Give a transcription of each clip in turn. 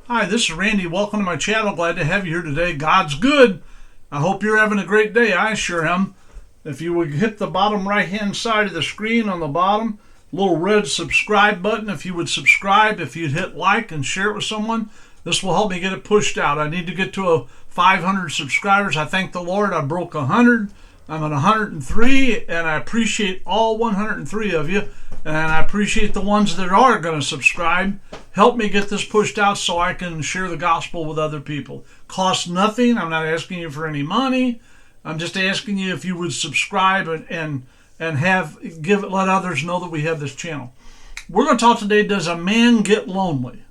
Hi, this is Randy. Welcome to my channel. Glad to have you here today. God's good. I hope you're having a great day. I sure am. If you would hit the bottom right hand side of the screen on the bottom, little red subscribe button. If you would subscribe, if you'd hit like and share it with someone, this will help me get it pushed out. I need to get to a 500 subscribers. I thank the Lord I broke 100. I'm at 103, and I appreciate all 103 of you. And I appreciate the ones that are going to subscribe. Help me get this pushed out so I can share the gospel with other people. Costs nothing. I'm not asking you for any money. I'm just asking you if you would subscribe and let others know that we have this channel. We're going to talk today, does a man get lonely?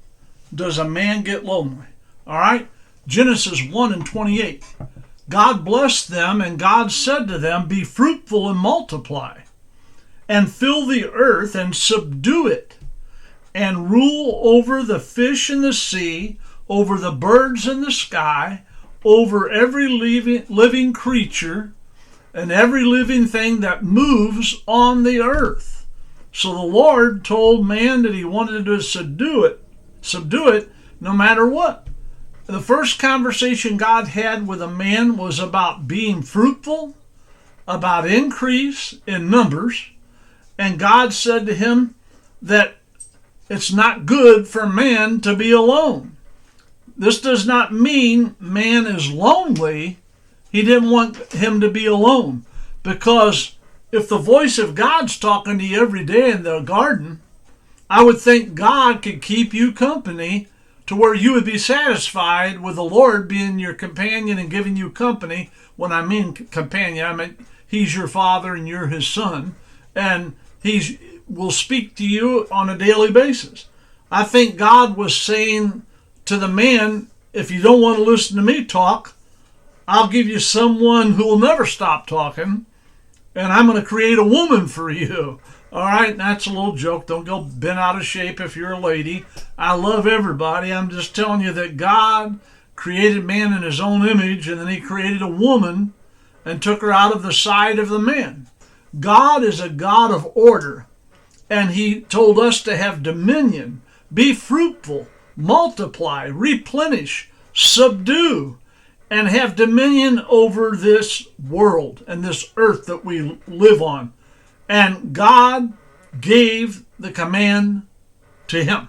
Does a man get lonely? All right? Genesis 1:28. God blessed them, and God said to them, be fruitful and multiply, and fill the earth and subdue it, and rule over the fish in the sea, over the birds in the sky, over every living creature, and every living thing that moves on the earth. So the Lord told man that he wanted to subdue it no matter what. The first conversation God had with a man was about being fruitful, about increase in numbers, and God said to him that it's not good for man to be alone. This does not mean man is lonely. He didn't want him to be alone, because if the voice of God's talking to you every day in the garden, I would think God could keep you company to where you would be satisfied with the Lord being your companion and giving you company. When I mean companion, I mean he's your father and you're his son, and he will speak to you on a daily basis. I think God was saying to the man, if you don't want to listen to me talk, I'll give you someone who will never stop talking, and I'm going to create a woman for you. All right, that's a little joke. Don't go bent out of shape if you're a lady. I love everybody. I'm just telling you that God created man in his own image, and then he created a woman and took her out of the side of the man. God is a God of order, and he told us to have dominion, be fruitful, multiply, replenish, subdue, and have dominion over this world and this earth that we live on. And God gave the command to him.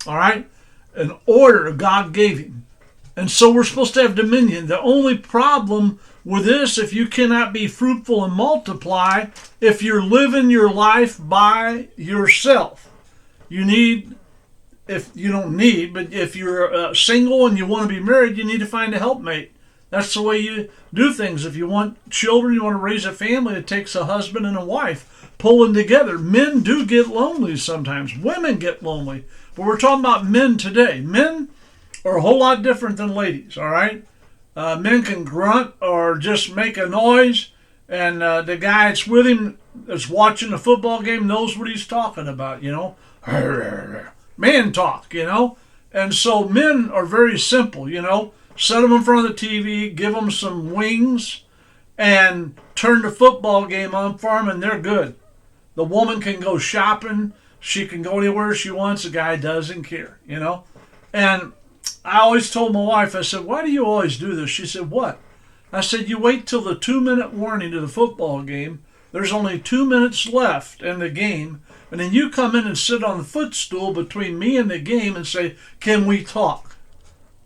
All right? An order God gave him. And so we're supposed to have dominion. The only problem with this, if you cannot be fruitful and multiply, if you're living your life by yourself. If you're single and you want to be married, you need to find a helpmate. That's the way you do things. If you want children, you want to raise a family, it takes a husband and a wife pulling together. Men do get lonely sometimes. Women get lonely. But we're talking about men today. Men are a whole lot different than ladies, all right? Men can grunt or just make a noise, and the guy that's with him that's watching the football game knows what he's talking about, you know? Man talk, you know? And so men are very simple, you know? Set them in front of the TV, give them some wings, and turn the football game on for them, and they're good. The woman can go shopping. She can go anywhere she wants. The guy doesn't care, you know? And I always told my wife, I said, why do you always do this? She said, what? I said, you wait till the 2-minute warning to the football game. There's only 2 minutes left in the game, and then you come in and sit on the footstool between me and the game and say, can we talk?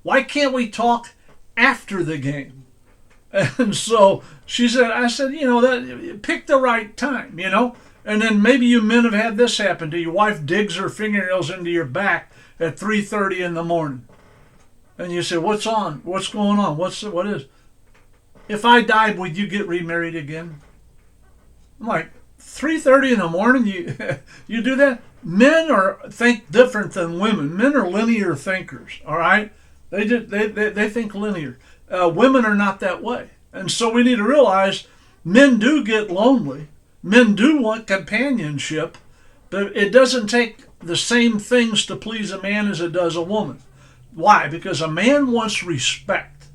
Why can't we talk after the game? And so I said, you know, pick the right time, you know? And then maybe you men have had this happen to you. Your wife digs her fingernails into your back at 3:30 in the morning. And you say, what's on? What's going on? What is? If I died, would you get remarried again? I'm like, 3:30 in the morning, you do that? Men think different than women. Men are linear thinkers, all right? They think linear. Women are not that way. And so we need to realize men do get lonely. Men do want companionship, but it doesn't take the same things to please a man as it does a woman. Why? Because a man wants respect.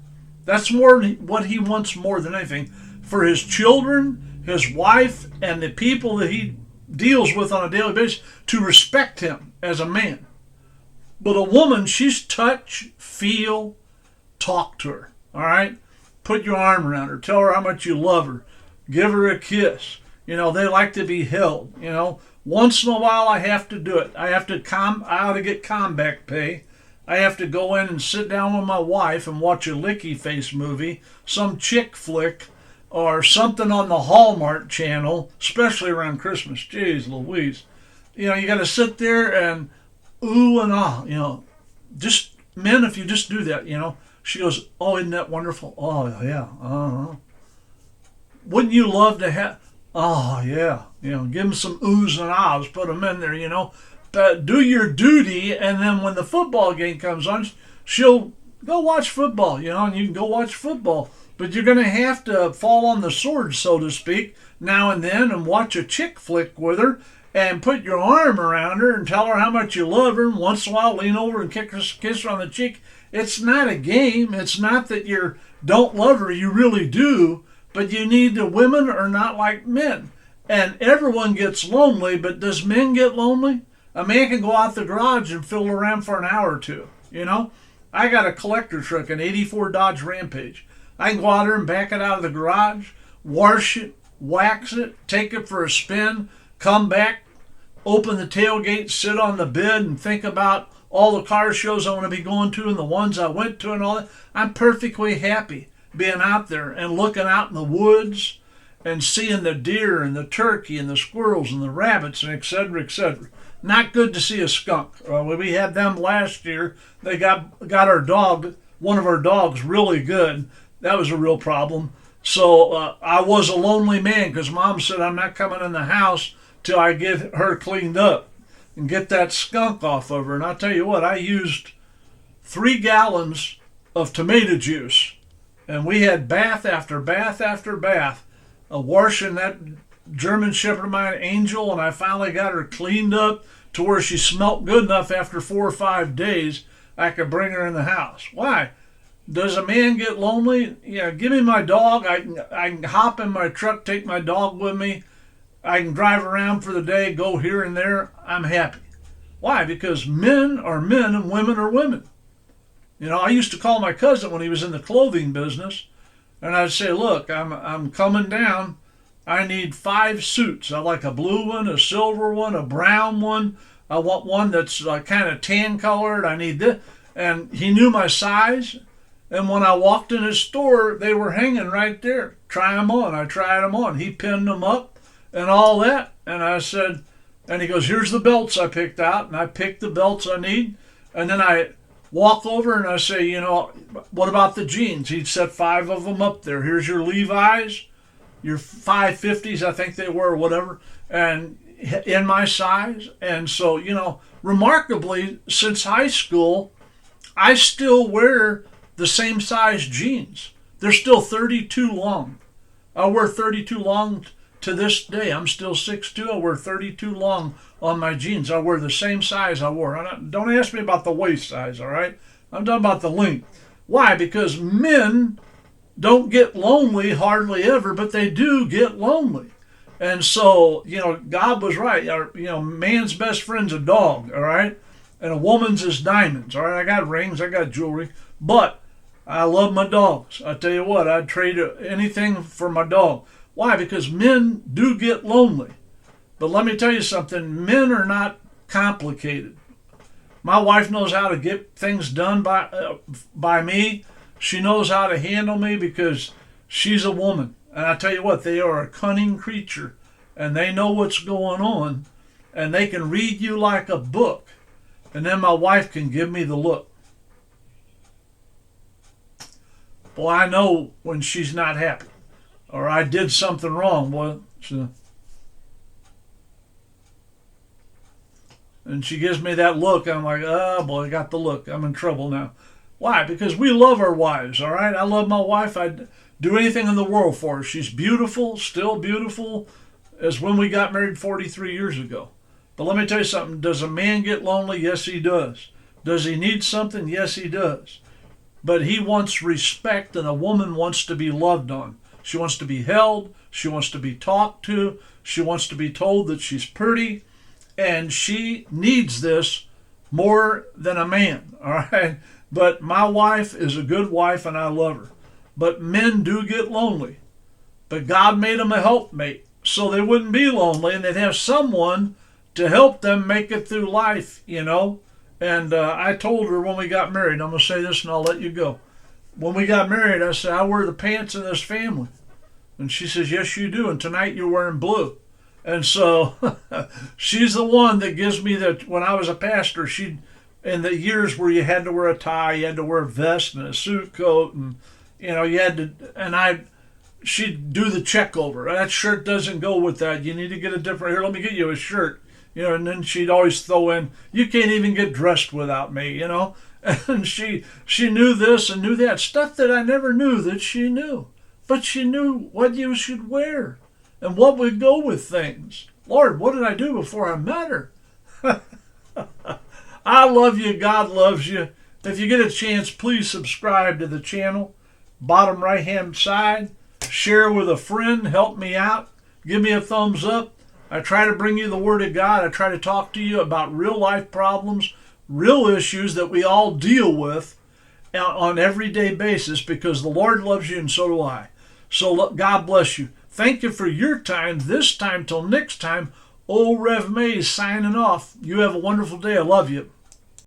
That's what he wants more than anything. For his children, his wife, and the people that he deals with on a daily basis, to respect him as a man. But a woman, she's touch, feel, talk to her. All right? Put your arm around her. Tell her how much you love her. Give her a kiss. They like to be held. Once in a while I have to do it. I ought to get comeback pay. I have to go in and sit down with my wife and watch a licky face movie, some chick flick, or something on the Hallmark channel, especially around Christmas. Jeez Louise. You got to sit there and ooh and ah. Just men, if you just do that, She goes, oh, isn't that wonderful? Oh, yeah. Uh-huh. Wouldn't you love to have... Oh, yeah. Give them some oohs and ahs. Put them in there, But do your duty, and then when the football game comes on, she'll go watch football, and you can go watch football. But you're going to have to fall on the sword, so to speak, now and then and watch a chick flick with her and put your arm around her and tell her how much you love her, and once in a while lean over and kiss her on the cheek. It's not a game. It's not that you don't love her. You really do. But women are not like men. And everyone gets lonely, but does men get lonely? A man can go out the garage and fiddle around for an hour or two. I got a collector truck, an 84 Dodge Rampage. I can go out there and back it out of the garage, wash it, wax it, take it for a spin, come back, open the tailgate, sit on the bed, and think about all the car shows I want to be going to and the ones I went to and all that. I'm perfectly happy being out there and looking out in the woods and seeing the deer and the turkey and the squirrels and the rabbits and et cetera, et cetera. Not good to see a skunk. We had them last year. They got our dog, one of our dogs, really good. That was a real problem. So I was a lonely man because Mom said I'm not coming in the house till I get her cleaned up and get that skunk off of her. And I'll tell you what, I used 3 gallons of tomato juice. And we had bath after bath after bath, washing that German Shepherd of mine, Angel, and I finally got her cleaned up to where she smelt good enough after 4 or 5 days I could bring her in the house. Why? Does a man get lonely? Yeah, give me my dog. I can hop in my truck, take my dog with me. I can drive around for the day, go here and there. I'm happy. Why? Because men are men and women are women. I used to call my cousin when he was in the clothing business, and I'd say, look, I'm coming down. I need 5 suits. I like a blue one, a silver one, a brown one. I want one that's kind of tan colored. I need this. And he knew my size. And when I walked in his store, they were hanging right there. Try them on. I tried them on. He pinned them up and all that. And I said, and he goes, here's the belts I picked out. And I picked the belts I need. And then I walk over and I say, what about the jeans? He'd set 5 of them up there. Here's your Levi's, your 550s, I think they were, whatever, and in my size. And so, remarkably, since high school, I still wear the same size jeans. They're still 32 long. I wear 32 long to this day. I'm still 6'2". I wear 32 long on my jeans. I wear the same size I wore. Don't ask me about the waist size, all right? I'm talking about the length. Why? Because men don't get lonely hardly ever, but they do get lonely. And so, God was right. Man's best friend's a dog, all right? And a woman's is diamonds, all right? I got rings, I got jewelry, but I love my dogs. I tell you what, I'd trade anything for my dog. Why? Because men do get lonely. But let me tell you something, men are not complicated. My wife knows how to get things done by me. She knows how to handle me because she's a woman. And I tell you what, they are a cunning creature. And they know what's going on. And they can read you like a book. And then my wife can give me the look. Boy, I know when she's not happy. Or I did something wrong. Boy, and she gives me that look. I'm like, oh boy, I got the look. I'm in trouble now. Why? Because we love our wives, all right? I love my wife. I'd do anything in the world for her. She's beautiful, still beautiful, as when we got married 43 years ago. But let me tell you something. Does a man get lonely? Yes, he does. Does he need something? Yes, he does. But he wants respect, and a woman wants to be loved on. She wants to be held. She wants to be talked to. She wants to be told that she's pretty. And she needs this more than a man, all right? But my wife is a good wife and I love her. But men do get lonely. But God made them a helpmate so they wouldn't be lonely and they'd have someone to help them make it through life, you know? And I told her when we got married, I'm going to say this and I'll let you go. When we got married, I said, I wear the pants of this family. And she says, yes, you do. And tonight you're wearing blue. And so she's the one that gives me that. When I was a pastor, she, in the years where you had to wear a tie, you had to wear a vest and a suit coat, and you know you had to. And she'd do the check over. That shirt doesn't go with that. You need to get a different. Here, let me get you a shirt. You know, and then she'd always throw in, you can't even get dressed without me. You know, and she knew this and knew that stuff that I never knew that she knew, but she knew what you should wear. And what would go with things. Lord, what did I do before I met her? I love you. God loves you. If you get a chance, please subscribe to the channel. Bottom right-hand side. Share with a friend. Help me out. Give me a thumbs up. I try to bring you the Word of God. I try to talk to you about real life problems, real issues that we all deal with on an everyday basis because the Lord loves you and so do I. So God bless you. Thank you for your time. This time till next time, old Rev May is signing off. You have a wonderful day. I love you.